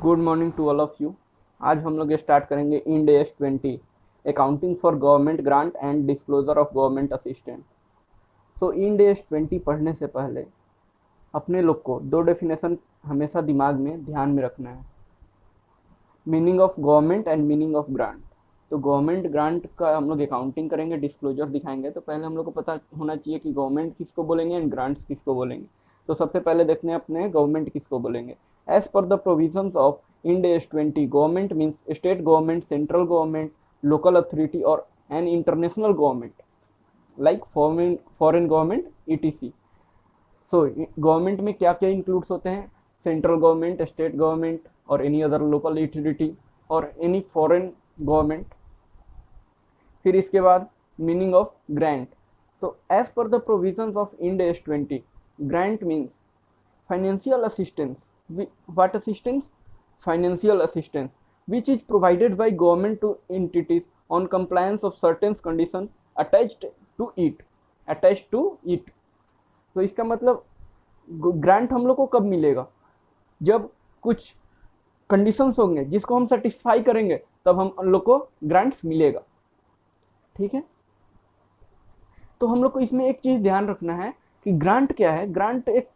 Good morning to all of you. आज हम लोग स्टार्ट करेंगे Ind AS 20 accounting for government grant and disclosure of government assistant. So Ind AS 20 पढ़ने से पहले अपने लोग को दो डेफिनेशन हमेशा दिमाग में ध्यान में रखना है, meaning of government and meaning of grant. तो गवर्नमेंट ग्रांट का हम लोग अकाउंटिंग करेंगे, डिस्क्लोजर दिखाएंगे, तो पहले हम लोग को पता होना चाहिए कि गवर्नमेंट किसको बोलेंगे एंड ग्रांट्स किसको बोलेंगे। तो सबसे पहले देखते हैं अपने गवर्नमेंट किसको बोलेंगे। As per the provisions of Ind AS 20, government means state government, central government, local authority और an international government like foreign government etc। So government में क्या क्या इंक्लूड्स होते हैं? सेंट्रल गवर्नमेंट, स्टेट गवर्नमेंट और एनी अदर लोकल अथॉरिटी और any foreign government. फिर इसके बाद मीनिंग ऑफ ग्रांट। तो as per the provisions of Ind AS 20, grant means financial assistance. What assistance? Financial assistance which is provided by government to entities on compliance of certain condition attached to it। तो इसका मतलब grant हम लोग को कब मिलेगा? जब कुछ कंडीशंस होंगे जिसको हम सेटिस्फाई करेंगे तब हम लोग को ग्रांट्स मिलेगा। ठीक है, तो हम लोग को इसमें एक चीज ध्यान रखना है कि ग्रांट क्या है। ग्रांट एक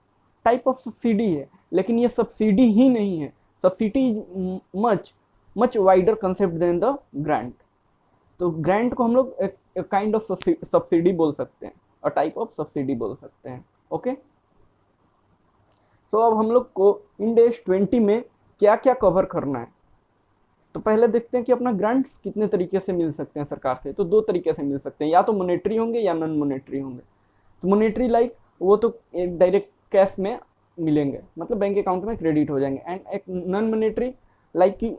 टाइप ऑफ सब्सिडी है, लेकिन ये सब्सिडी ही नहीं है। Subsidy much wider concept than the grant. तो ग्रांट को हम लोग एक काइंड ऑफ सब्सिडी बोल सकते हैं, और टाइप ऑफ सब्सिडी बोल सकते हैं। ओके, तो अब हम लोग को इंड एस 20 में क्या क्या कवर करना है। तो पहले देखते हैं कि अपना ग्रांट्स कितने तरीके से मिल सकते हैं सरकार से। तो दो तरीके से मिल सकते हैं, या तो मोनेटरी होंगे या नॉन मोनेटरी होंगे। तो मोनेटरी लाइक वो तो एक डायरेक्ट कैश में मिलेंगे, मतलब बैंक अकाउंट में क्रेडिट हो जाएंगे। एंड एक नॉन मोनेटरी लाइक कि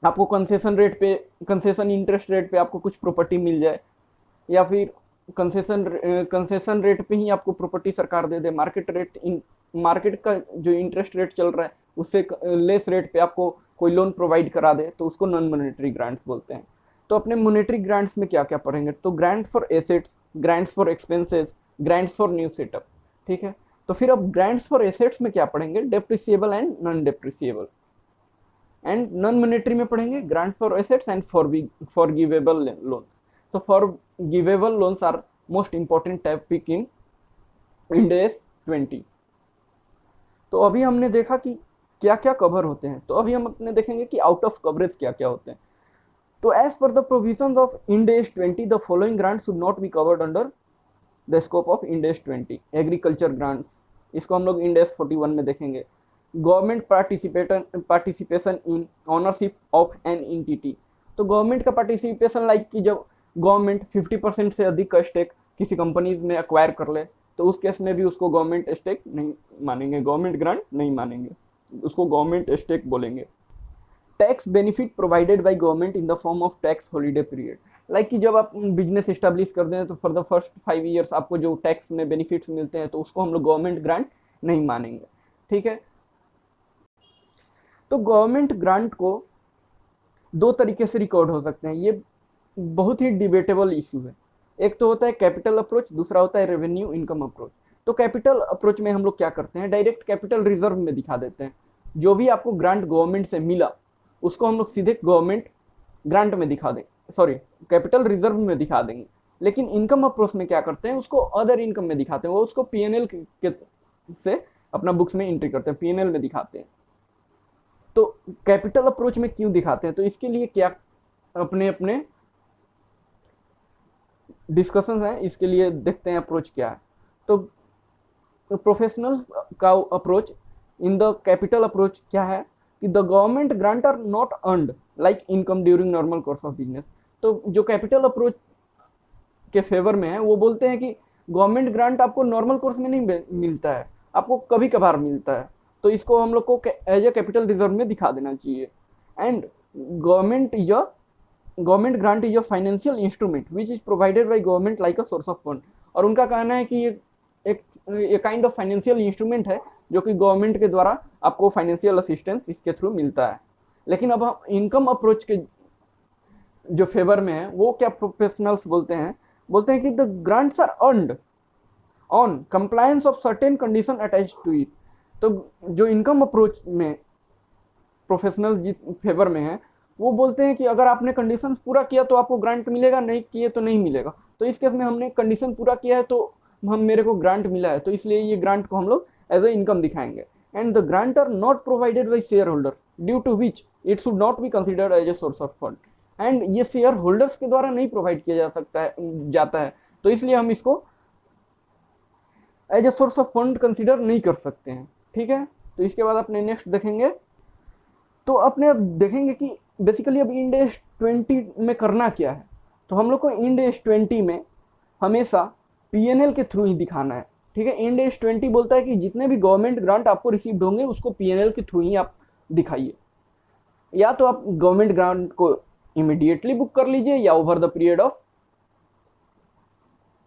आपको कंसेशन इंटरेस्ट रेट पे आपको कुछ प्रॉपर्टी मिल जाए, या फिर कंसेशन रेट पे ही आपको प्रॉपर्टी सरकार दे दे। मार्केट का जो इंटरेस्ट रेट चल रहा है उससे लेस रेट पे आपको कोई लोन प्रोवाइड करा दे, तो उसको नॉन मोनेटरी ग्रांट्स बोलते हैं। तो अपने मोनेटरी ग्रांट्स में क्या क्या पढ़ेंगे? तो grant for assets, grants for expenses, grants for new setup. ठीक है, तो फिर अब ग्रांट्स फॉर एसेट्स में क्या पढ़ेंगे? Depreciable and non depreciable. And non monetary में पढ़ेंगे grant for assets and forgivable loan. तो forgivable loans are most important topic in Ind AS 20। तो अभी हमने देखा कि क्या क्या कवर होते हैं, तो अभी हम अपने देखेंगे कि आउट ऑफ कवरेज क्या क्या होते हैं। तो as per the provisions of Ind AS 20, the following grant should not be covered under the scope of Ind AS 20। Agriculture grants, इसको हम लोग इंड एस 41 में देखेंगे। Government participation in ownership of an entity. तो government का participation like कि जब government 50% से अधिक का स्टेक किसी कंपनीज में एक्वायर कर ले, तो उस केस में भी उसको गवर्नमेंट स्टेक नहीं मानेंगे, गवर्नमेंट ग्रांट नहीं मानेंगे, उसको गवर्नमेंट स्टेक बोलेंगे। Tax benefit provided by government in the form of tax holiday period, like कि जब आप बिजनेस एस्टेब्लिश कर दें तो फॉर द फर्स्ट 5 ईयर्स आपको जो टैक्स में बेनिफिट्स मिलते हैं, तो उसको हम लोग गवर्नमेंट ग्रांट नहीं मानेंगे। ठीक है, तो गवर्नमेंट ग्रांट को दो तरीके से रिकॉर्ड हो सकते हैं। ये बहुत ही डिबेटेबल इशू है। एक तो होता है कैपिटल अप्रोच, दूसरा होता है रेवेन्यू इनकम अप्रोच। तो कैपिटल अप्रोच में हम लोग क्या करते हैं? डायरेक्ट कैपिटल रिजर्व में दिखा देते हैं। जो भी आपको ग्रांट गवर्नमेंट से मिला उसको हम लोग सीधे गवर्नमेंट ग्रांट में दिखा देंगे, सॉरी कैपिटल रिजर्व में दिखा देंगे। लेकिन इनकम अप्रोच में क्या करते हैं? उसको अदर इनकम में दिखाते हैं, वो उसको पीएनएल से अपना बुक्स में एंट्री करते हैं, पीएनएल में दिखाते हैं। तो कैपिटल अप्रोच में क्यों दिखाते हैं? तो इसके लिए क्या अपने अपने डिस्कशन है, इसके लिए देखते हैं अप्रोच क्या है। तो प्रोफेशनल्स का approach in the capital approach क्या है कि the government grant are not earned like income during normal course of business. तो जो कैपिटल अप्रोच के फेवर में है वो बोलते हैं कि गवर्नमेंट ग्रांट आपको नॉर्मल कोर्स में नहीं मिलता है, आपको कभी कभार मिलता है। तो इसको हम लोग को एज ए कैपिटल रिजर्व में दिखा देना चाहिए। And government grant is a financial instrument which is provided by government like a source of fund. और उनका कहना है कि ये एक काइंड ऑफ फाइनेंशियल इंस्ट्रूमेंट है जो कि गवर्नमेंट के द्वारा आपको फाइनेंशियल असिस्टेंस इसके थ्रू मिलता है। लेकिन अब हम इनकम अप्रोच के जो फेवर में है वो क्या प्रोफेशनल्स बोलते हैं कि the grants are earned on compliance of certain condition attached to it. तो जो इनकम अप्रोच में प्रोफेशनल जिस फेवर में है वो बोलते हैं कि अगर आपने कंडीशंस पूरा किया तो आपको ग्रांट मिलेगा, नहीं किए तो नहीं मिलेगा। तो इस केस में हमने कंडीशन पूरा किया है तो हम मेरे को ग्रांट मिला है, तो इसलिए ये ग्रांट को हम लोग एज ए इनकम दिखाएंगे। And the grant are not provided by shareholder due to which it should not be considered as a source of fund. And ये शेयर होल्डर्स के द्वारा नहीं प्रोवाइड किया जाता है, तो इसलिए हम इसको as a source of fund consider नहीं कर सकते हैं। ठीक है, तो इसके बाद अपने नेक्स्ट देखेंगे, तो अपने अब देखेंगे कि बेसिकली अब इंड एस 20 में करना क्या है। तो हम लोग को इंड एस 20 में हमेशा पीएनएल के थ्रू ही दिखाना है। ठीक है, इंड एस 20 बोलता है कि जितने भी गवर्नमेंट ग्रांट आपको रिसीव्ड होंगे उसको पीएनएल के थ्रू ही आप दिखाइए। या तो आप गवर्नमेंट ग्रांट को इमीडिएटली बुक कर लीजिए या over the period of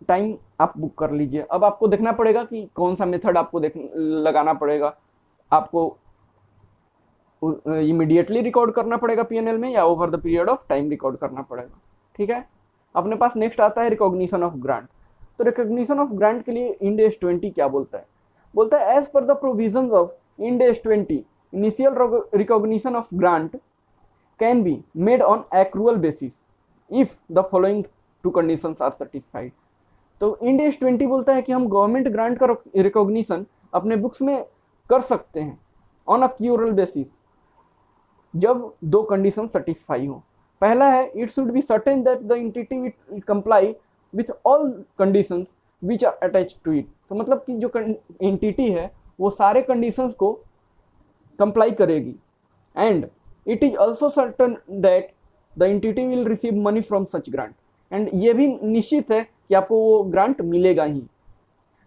time आप बुक कर लीजिए। अब आपको देखना पड़ेगा कि कौन सा मेथड आपको लगाना पड़ेगा। आपको इमीडिएटली रिकॉर्ड करना पड़ेगा पीएनएल में या over the period of time record करना पड़ेगा। ठीक है, अपने पास नेक्स्ट आता है रिकॉग्निशन ऑफ ग्रांट। तो रिकॉग्निशन ऑफ ग्रांट के लिए इंड एस 20 क्या बोलता है, बोलता है as per the provisions of Ind AS 20 initial recognition of grant can be made on accrual basis if the following two conditions are satisfied. तो Ind AS 20 बोलता है कि हम गवर्नमेंट ग्रांट का रिकॉग्निशन अपने बुक्स में कर सकते हैं ऑन अक्यूरल बेसिस जब दो कंडीशन सेटिस्फाई हो। पहला है it should be certain that the entity will comply with all conditions which are attached to it. तो मतलब कि जो एंटिटी है वो सारे कंडीशंस को कंप्लाई करेगी। And it is also certain that the entity will receive money from such grant. And ये भी निश्चित है कि आपको वो ग्रांट मिलेगा ही।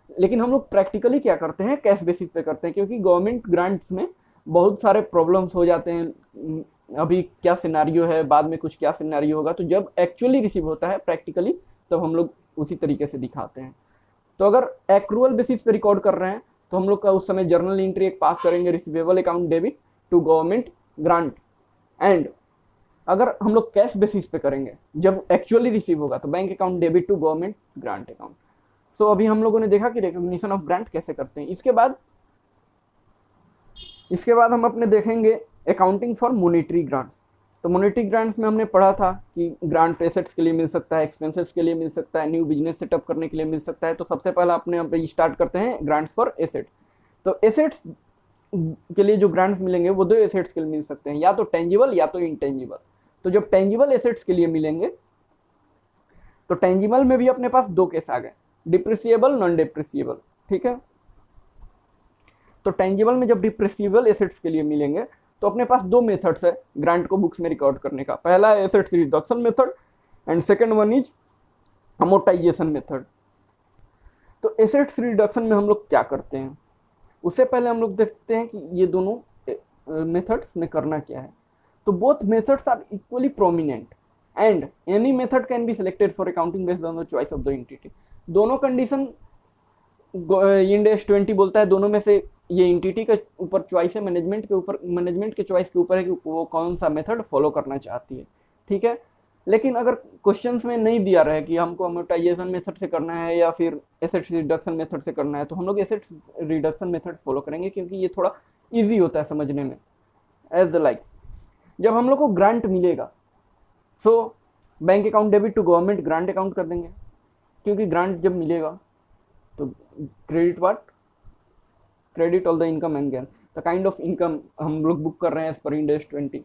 लेकिन हम लोग प्रैक्टिकली क्या करते हैं, कैश बेसिस पे करते हैं, क्योंकि गवर्नमेंट ग्रांट्स में बहुत सारे प्रॉब्लम्स हो जाते हैं। अभी क्या सिनेरियो है, बाद में कुछ क्या सिनेरियो होगा, तो जब एक्चुअली रिसीव होता है प्रैक्टिकली तब हम लोग उसी तरीके से दिखाते हैं। तो अगर एक्रूअल बेसिस पे रिकॉर्ड कर रहे हैं तो हम लोग का उस समय जर्नल एंट्री एक पास करेंगे, receivable account debit to government grant. And अगर हम लोग कैश बेसिस पे करेंगे जब एक्चुअली रिसीव होगा तो bank account debit to government grant account. So अभी हम लोगों ने देखा कि रिकॉग्निशन ऑफ ग्रांट कैसे करते हैं। इसके बाद हम अपने देखेंगे अकाउंटिंग फॉर मॉनेटरी ग्रांट्स। तो मॉनेटरी ग्रांट्स में हमने पढ़ा था कि ग्रांट एसेट्स के लिए मिल सकता है, एक्सपेंसेस के लिए मिल सकता है, न्यू बिजनेस सेटअप करने के लिए मिल सकता है। तो सबसे पहला अपने यहाँ पे स्टार्ट करते हैं ग्रांट्स फॉर एसेट। तो एसेट्स के लिए जो ग्रांट्स मिलेंगे वो दो एसेट्स के लिए मिल सकते हैं, या तो टेंजिबल या तो इंटेंजिबल। तो जब टेंजिबल एसेट्स के लिए मिलेंगे तो टेंजिबल में भी अपने पास दो केस आ गए, डिप्रिसिएबल, नॉन डिप्रिसिएबल। ठीक है, तो टेंजिबल में जब डिप्रिसिएबल एसेट्स के लिए मिलेंगे तो अपने पास दो मेथड्स है ग्रांट को बुक्स में रिकॉर्ड करने का। पहला है assets reduction method and second one is amortisation method. तो एसेट्स रिडक्शन में हम लोग क्या करते हैं, उससे पहले हम लोग देखते हैं कि ये दोनों मेथड्स में करना क्या है। तो both methods are equally prominent and any method can be selected for accounting based on the choice of the entity. दोनों कंडीशन इंड एस 20 बोलता है दोनों में से ये एंटिटी के ऊपर चॉइस है, मैनेजमेंट के चॉइस के ऊपर है कि वो कौन सा मेथड फॉलो करना चाहती है। ठीक है, लेकिन अगर क्वेश्चंस में नहीं दिया रहे कि हमको अमोर्टाइजेशन मेथड से करना है या फिर एसेट रिडक्शन मेथड से करना है, तो हम लोग एसेट रिडक्शन मेथड फॉलो करेंगे क्योंकि ये थोड़ा ईजी होता है समझने में। एज द लाइक जब हम लोग को ग्रांट मिलेगा so bank account debit to government grant account कर देंगे, क्योंकि ग्रांट जब मिलेगा तो credit all the income and gain, the kind of income हम लोग बुक कर रहे हैं एज पर इंड एस 20,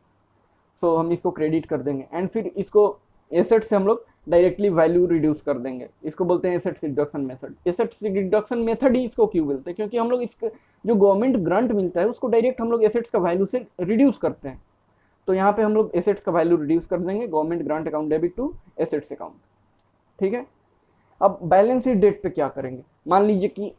सो हम इसको क्रेडिट कर देंगे। एंड फिर इसको एसेट से हम लोग डायरेक्टली वैल्यू रिड्यूस कर देंगे, इसको बोलते हैं asset reduction method. Asset reduction method ही इसको क्यों बोलते हैं, क्योंकि हम लोग इसके जो गवर्नमेंट ग्रांट मिलता है उसको डायरेक्ट हम लोग एसेट्स का वैल्यू से रिड्यूस करते हैं। तो यहाँ पे हम लोग एसेट्स का वैल्यू रिड्यूस कर देंगे government grant account debit to assets account. ठीक है, अब बैलेंस शीट डेट पे क्या करेंगे, मान लीजिए कि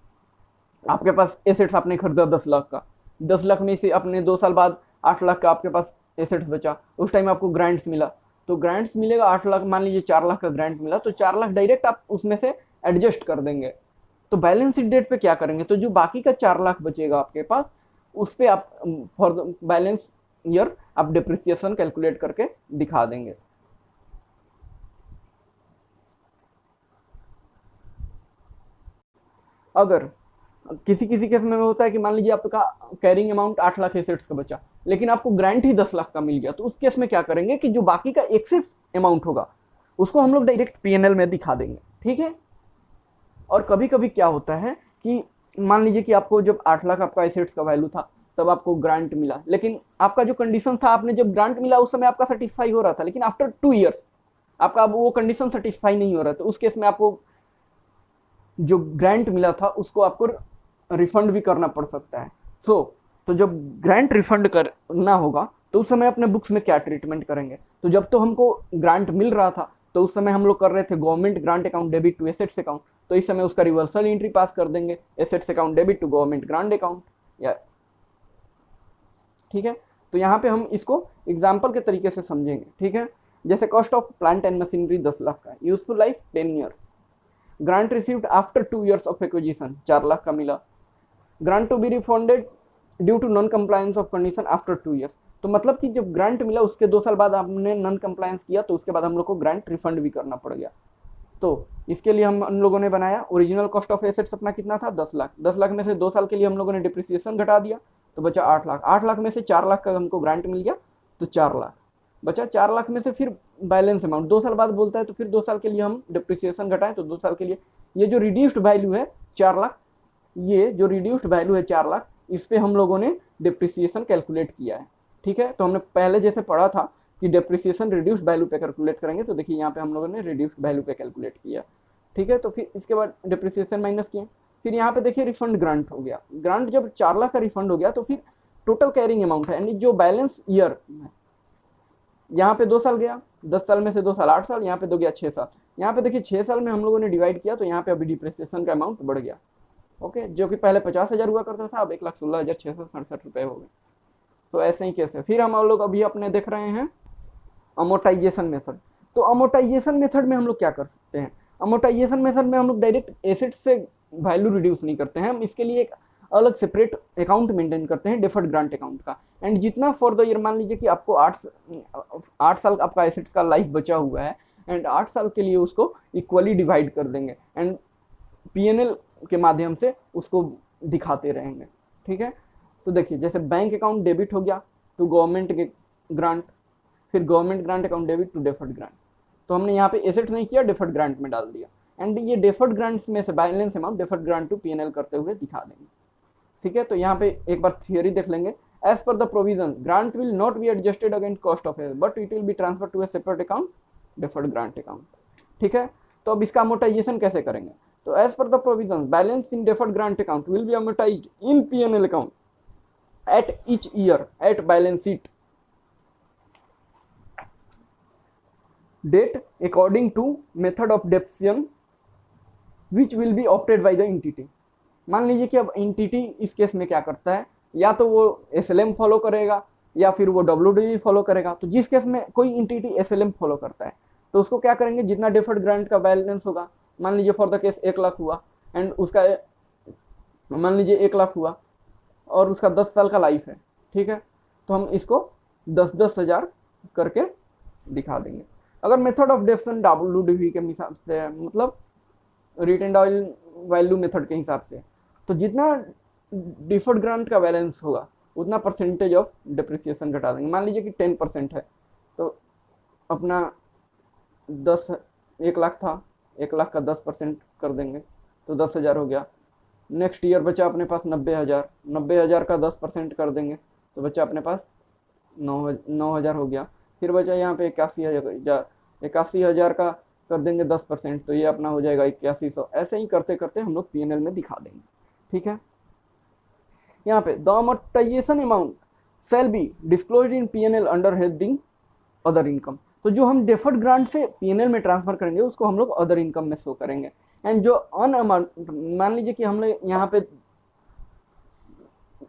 आपके पास एसेट्स आपने खरीदा 10 लाख का, 10 लाख में से अपने 2 साल बाद 8 लाख का आपके पास एसेट्स बचा, उस टाइम आपको ग्रांट्स मिला, तो ग्रांट्स मिलेगा 8 लाख, मान लीजिए 4 लाख का ग्रांट मिला तो 4 लाख डायरेक्ट आप उसमें से एडजस्ट कर देंगे। तो बैलेंस शीट डेट पे क्या करेंगे, तो जो बाकी का 4 लाख बचेगा आपके पास उस पर आप फॉर द बैलेंस ईयर आप डिप्रिसिएशन कैलकुलेट करके दिखा देंगे। किसी किसी केस में होता है कि मान लीजिए आपका कैरिंग अमाउंट 8 लाख एसेट्स का बचा, लेकिन आपको ग्रांट ही 10 लाख का मिल गया, तो उस केस में क्या करेंगे कि जो बाकी का एक्सेस अमाउंट होगा उसको हम लोग डायरेक्ट पीएनएल में दिखा देंगे, ठीक है। और कभी कभी क्या होता है कि मान लीजिए कि आपको जब 8 लाख आपका एसेट्स का वैल्यू था तब आपको ग्रांट मिला, लेकिन आपका जो कंडीशन था, आपने जब ग्रांट मिला उस समय आपका सेटिस्फाई हो रहा था, लेकिन आफ्टर 2 ईयर्स आपका अब वो कंडीशन सेटिस्फाई नहीं हो रहा था, तो उस केस में आपको जो ग्रांट मिला था उसको आपको रिफंड भी करना पड़ सकता है। तो जब ग्रांट रिफंड करना होगा तो उस समय अपने बुक्स में क्या ट्रीटमेंट करेंगे? तो जब तो हमको ग्रांट मिल रहा था तो उस समय हम लोग कर रहे थे government grant account debit to assets account, तो इस समय उसका रिवर्सल एंट्री पास कर देंगे, assets account debit to government grant account, या ठीक है। तो यहाँ पे हम इसको एग्जाम्पल के तरीके से समझेंगे, ठीक है। जैसे cost of plant and machinery 10 lakh का, useful life 10 years, grant received after 2 years of acquisition 4 lakh का मिला, grant to be refunded due to non compliance of condition after 2 years, तो मतलब कि जब ग्रांट मिला उसके 2 साल बाद आपने नॉन कंप्लायंस किया तो उसके बाद हम लोग को ग्रांट रिफंड भी करना पड़ गया। तो इसके लिए हम लोगों ने बनाया ओरिजिनल कॉस्ट ऑफ एसेट्स अपना कितना था 10 लाख, 10 लाख में से 2 साल के लिए हम लोगों ने डिप्रिसिएशन घटा दिया तो बचा 8 लाख, 8 लाख में से 4 लाख का हमको ग्रांट मिल गया तो 4 लाख बचा, 4 लाख में से फिर बैलेंस अमाउंट 2 साल बाद बोलता है तो फिर 2 साल के लिए हम डिप्रिसिएशन घटाएं तो 2 साल के लिए ये जो रिड्यूस्ड वैल्यू है 4 लाख, ये जो रिड्यूस्ड वैल्यू है 4 लाख, इस पे हम लोगों ने डिप्रिसिएशन कैलकुलेट किया है, ठीक है। तो हमने पहले जैसे पढ़ा था कि डिप्रिसिएशन रिड्यूस्ड वैल्यू पे कैलकुलेट करेंगे, तो देखिए यहाँ पे हम लोगों ने रिड्यूस्ड वैल्यू पे कैलकुलेट किया, ठीक है। तो फिर इसके बाद डिप्रिसिएशन माइनस किए, फिर यहाँ पे देखिए रिफंड ग्रांट हो गया, ग्रांट जब 4 लाख का रिफंड हो गया तो फिर टोटल कैरिंग अमाउंट है यानी जो बैलेंस ईयर, यहाँ पे 2 साल गया, 10 साल में से 2 साल 8 साल, यहाँ पे 2 गया 6 साल, यहाँ पे देखिए 6 साल में हम लोगों ने डिवाइड किया तो यहाँ पे अभी डिप्रिसिएशन का अमाउंट बढ़ गया, ओके, जो कि पहले 50,000 हुआ करता था अब 1,16,667 रुपए हो गए। तो ऐसे ही कैसे फिर हम लोग अभी अपने देख रहे हैं अमोर्टाइजेशन मेथड। तो अमोर्टाइजेशन मेथड में हम लोग क्या कर सकते हैं? अमोर्टाइजेशन मेथड में हम लोग डायरेक्ट एसेट से वैल्यू रिड्यूस नहीं करते हैं, हम इसके लिए एक अलग सेपरेट अकाउंट मेंटेन करते हैं डिफर्ड ग्रांट अकाउंट का, एंड जितना फॉर द ईयर, मान लीजिए कि आपको 8 साल आपका एसेट्स का लाइफ बचा हुआ है एंड 8 साल के लिए उसको इक्वली डिवाइड कर देंगे एंड पीएनएल के माध्यम से उसको दिखाते रहेंगे, ठीक है। तो देखिए जैसे बैंक अकाउंट डेबिट हो गया टू गवर्नमेंट के ग्रांट, फिर government grant account debit to deferred grant, तो हमने यहाँ पे एसेट्स नहीं किया, डेफर्ड ग्रांट में डाल दिया, एंड ये डेफर्ड ग्रांट्स में से balance amount deferred grant to PNL करते हुए दिखा देंगे, ठीक है। तो यहाँ पे एक बार थियोरी देख लेंगे, as per the provision grant will not be adjusted against cost of asset but it will be transfer to a separate account deferred grant account, ठीक है। तो अब इसका अमोर्टाइजेशन कैसे करेंगे? तो as per the provision balance in deferred grant account will be amortised in PNL account at each year at balance sheet date according to method of depreciation which will be opted by the entity। मान लीजिए कि अब entity इस case में क्या करता है, या तो वो एसएलएम फॉलो करेगा या फिर वो डब्ल्यूडी फॉलो करेगा। तो जिस केस में कोई एंटिटी एसएलएम फॉलो करता है तो उसको क्या करेंगे, जितना डेफर्ड ग्रांट का बैलेंस होगा, मान लीजिए फॉर द केस 1 लाख हुआ एंड उसका मान लीजिए 1 लाख हुआ और उसका 10 साल का लाइफ है, ठीक है, तो हम इसको 10-10 हज़ार करके दिखा देंगे। अगर मेथड ऑफ डेफिनेशन डब्ल्यूडीवी के हिसाब से, मतलब रिटेन्ड वैल्यू मेथड के हिसाब से, तो जितना डिफर्ड ग्रांट का बैलेंस होगा उतना परसेंटेज ऑफ डिप्रिसिएशन घटा देंगे। मान लीजिए कि 10% है तो अपना 1 लाख था, 1 लाख का 10% कर देंगे तो 10,000 हो गया। नेक्स्ट ईयर बचा अपने पास 90,000, 90,000 का 10% कर देंगे तो बचा अपने पास 9,000 हो गया। फिर बचा यहाँ पे 81,000 का कर देंगे 10%, तो ये अपना हो जाएगा 8100। ऐसे ही करते करते हम लोग पीएनएल में दिखा देंगे, ठीक है। यहाँ पे the amortisation amount shall be disclosed in PNL under heading other income. तो जो हम डेफर्ड ग्रांट से पीएनएल में ट्रांसफर करेंगे उसको हम लोग अदर इनकम में शो करेंगे, एंड जो मान लीजिए कि हमने यहाँ पे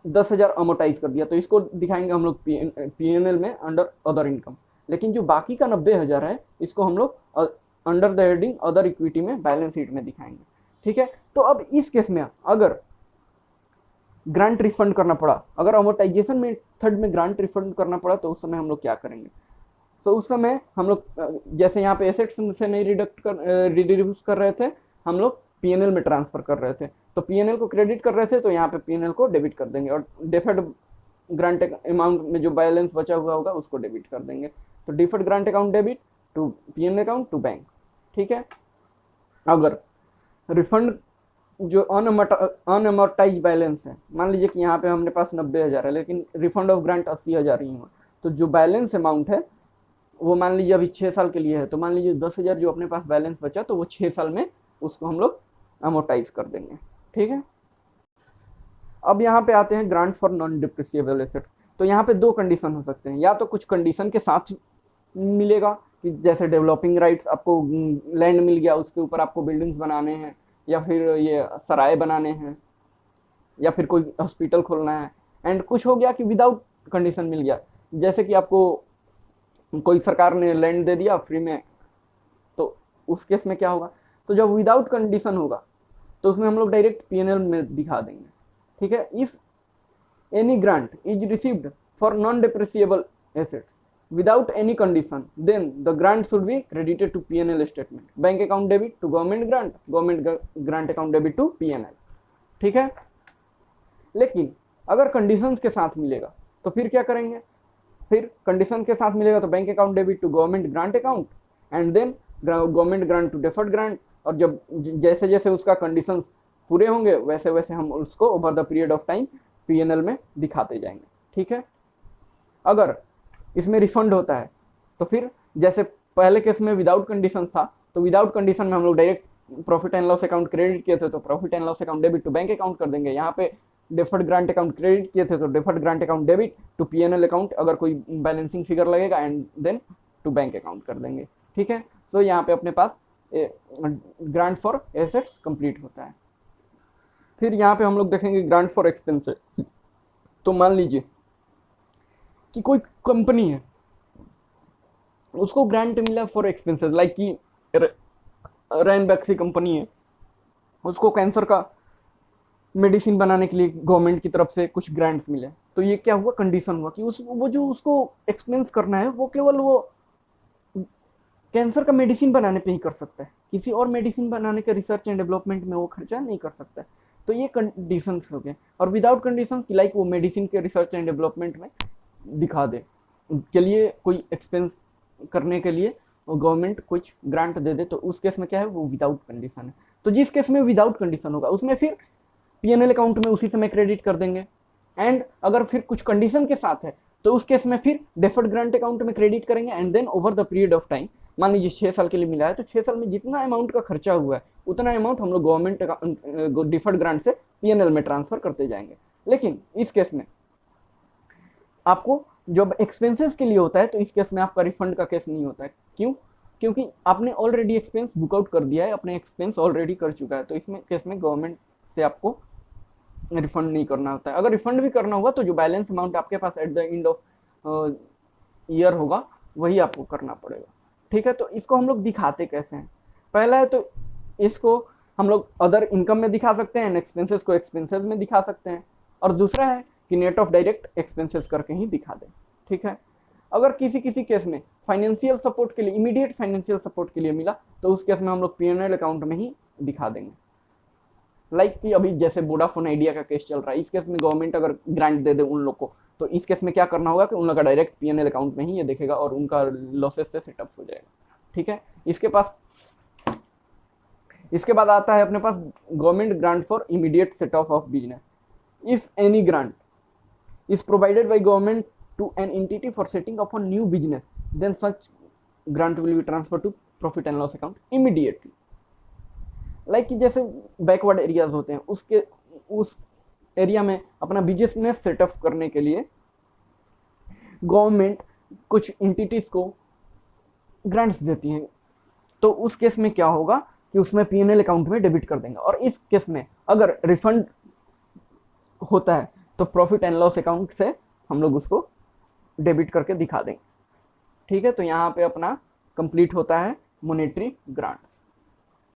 10,000 अमोर्टाइज कर दिया तो इसको दिखाएंगे हम लोग पीएनएल में अंडर अदर इनकम, लेकिन जो बाकी का 90,000 है इसको हम लोग under the heading other equity में बैलेंस शीट में दिखाएंगे, ठीक है। तो अब इस केस में अगर ग्रांट रिफंड करना पड़ा, अगर अमोर्टाइजेशन मेथड में ग्रांट रिफंड करना पड़ा तो उस समय हम लोग क्या करेंगे? तो उस समय हम लोग जैसे यहाँ पे एसेट्स से नहीं रिड्यूस कर रहे थे, हम लोग पीएनएल में ट्रांसफर कर रहे थे, तो पीएनएल को क्रेडिट कर रहे थे तो यहाँ पे पीएनएल को डेबिट कर देंगे, और डिफर्ड ग्रांट अमाउंट में जो बैलेंस बचा हुआ होगा उसको डेबिट कर देंगे। तो deferred grant account debit to PNL account to bank. ठीक है। अगर रिफंड जो अनअमोर्टाइज बैलेंस है, मान लीजिए कि यहाँ पे हमने पास 90,000 है लेकिन रिफंड ऑफ ग्रांट 80,000 ही हुआ, तो जो बैलेंस अमाउंट है वो मान लीजिए अभी 6 साल के लिए है, तो मान लीजिए 10,000 जो अपने पास बैलेंस बचा तो वो 6 साल में उसको हम लोग अमोर्टाइज कर देंगे। ठीक है। अब यहाँ पे आते हैं grant for non depreciable asset. तो यहाँ पे दो कंडीशन हो सकते हैं, या तो कुछ कंडीशन के साथ मिलेगा कि जैसे डेवलपिंग राइट्स, आपको लैंड मिल गया उसके ऊपर आपको बिल्डिंग्स बनाने हैं, या फिर ये सराय बनाने हैं, या फिर कोई हॉस्पिटल खोलना है। एंड कुछ हो गया कि विदाउट कंडीशन मिल गया, जैसे कि आपको कोई सरकार ने लैंड दे दिया फ्री में, तो उस केस में क्या होगा, तो जब विदाउट कंडीशन होगा तो उसमें हम लोग डायरेक्ट पीएनएल में दिखा देंगे। ठीक है। If any grant is received for non depreciable assets without any condition then the grant should be credited to PNL statement, bank account debit to government grant account debit to PNL. ठीक है। लेकिन अगर conditions के साथ मिलेगा तो फिर क्या करेंगे, फिर कंडीशन के साथ मिलेगा तो bank account debit to government grant account and then government grant to deferred grant, और जब जैसे जैसे उसका कंडीशंस पूरे होंगे वैसे वैसे हम उसको over the period of time PNL में दिखाते जाएंगे। ठीक है। अगर इसमें रिफंड होता है तो फिर जैसे पहले केस में विदाउट कंडीशन था, तो विदाउट कंडीशन में हम लोग direct profit and loss account credit किए थे तो profit and loss account debit to bank account कर देंगे। यहाँ पे डिफर्ड ग्रांट अकाउंट क्रेडिट किए थे तो deferred grant account debit to PNL account, अगर कोई बैलेंसिंग फिगर लगेगा, and then to bank account कर देंगे। ठीक है। तो यहाँ पे अपने पास ग्रांट फॉर एसेट्स कंप्लीट होता है। फिर यहाँ पे हम लोग देखेंगे ग्रांट फॉर एक्सपेंसेस। तो मान लीजिए कि कोई कंपनी है, उसको ग्रांट मिला फॉर एक्सपेंसेस, लाइक कि रैनबैक्सी कंपनी है, उसको कैंसर का मेडिसिन बनाने के लिए गवर्नमेंट की तरफ से कुछ ग्रांट्स मिले, तो ये क्या हुआ, कंडीशन हुआ कि वो जो उसको एक्सपेंस करना है वो केवल वो कैंसर का मेडिसिन बनाने पे ही कर सकता है, किसी और मेडिसिन बनाने के रिसर्च एंड डेवलपमेंट में वो खर्चा नहीं कर सकता है। तो ये कंडीशंस हो गए। और विदाउट कंडीशंस लाइक वो मेडिसिन के रिसर्च एंड डेवलपमेंट में दिखा दे के लिए कोई एक्सपेंस करने के लिए गवर्नमेंट कुछ ग्रांट दे दे, तो उस केस में क्या है, वो विदाउट कंडीशन है। तो जिस केस में विदाउट कंडीशन होगा उसमें फिर पीएनएल अकाउंट में उसी समय क्रेडिट कर देंगे। एंड अगर फिर कुछ कंडीशन के साथ है तो उस केस में फिर डिफर्ड ग्रांट अकाउंट में क्रेडिट करेंगे, and then over the period of time, मान लीजिए 6 साल के लिए मिला है तो 6 साल में जितना अमाउंट का खर्चा हुआ है उतना अमाउंट हम लोग गवर्नमेंट डिफर्ड ग्रांट से पीएनएल में ट्रांसफर करते जाएंगे। लेकिन इस केस में आपको जब एक्सपेंसेस के लिए होता है तो इस केस में आपका रिफंड का केस नहीं होता है। क्यों? क्योंकि आपने ऑलरेडी एक्सपेंस बुकआउट कर दिया है, अपने एक्सपेंस ऑलरेडी कर चुका है, तो इसमें केस में गवर्नमेंट से आपको रिफंड नहीं करना होता है। अगर रिफंड भी करना होगा तो जो बैलेंस अमाउंट आपके पास at the end of year होगा वही आपको करना पड़ेगा। ठीक है। तो इसको हम लोग दिखाते कैसे हैं, पहला है तो इसको हम लोग अदर इनकम में दिखा सकते हैं, एक्सपेंसेस को एक्सपेंसेस में दिखा सकते हैं, और दूसरा है कि नेट ऑफ डायरेक्ट एक्सपेंसेस करके ही दिखा दें। ठीक है। अगर किसी किसी केस में फाइनेंशियल सपोर्ट के लिए, इमीडिएट फाइनेंशियल सपोर्ट के लिए मिला तो उस केस में हम लोग पीएनएल अकाउंट में ही दिखा देंगे। लाइक कि अभी जैसे वोडाफोन आइडिया का केस चल रहा है, इस केस में गवर्नमेंट अगर ग्रांट दे दे उन लोग को, तो इस केस में क्या करना होगा कि उन लोग का डायरेक्ट पीएनएल अकाउंट में ही ये देखेगा और उनका लॉसेस से सेटअप हो जाएगा। ठीक है। इसके बाद आता है अपने पास government grant for immediate setup of business. If any grant is provided by government to an entity for setting up a new business, then such grant will be transferred to profit and loss account immediately. Like कि जैसे backward areas होते हैं, उस area में अपना business setup करने के लिए गवर्नमेंट कुछ एंटिटीज को ग्रांट्स देती हैं, तो उस केस में क्या होगा कि उसमें पीएनएल अकाउंट में डेबिट कर देंगे। और इस केस में अगर रिफंड होता है तो प्रॉफिट एंड लॉस अकाउंट से हम लोग उसको डेबिट करके दिखा देंगे। ठीक है। तो यहाँ पे अपना कंप्लीट होता है मॉनेटरी ग्रांट्स।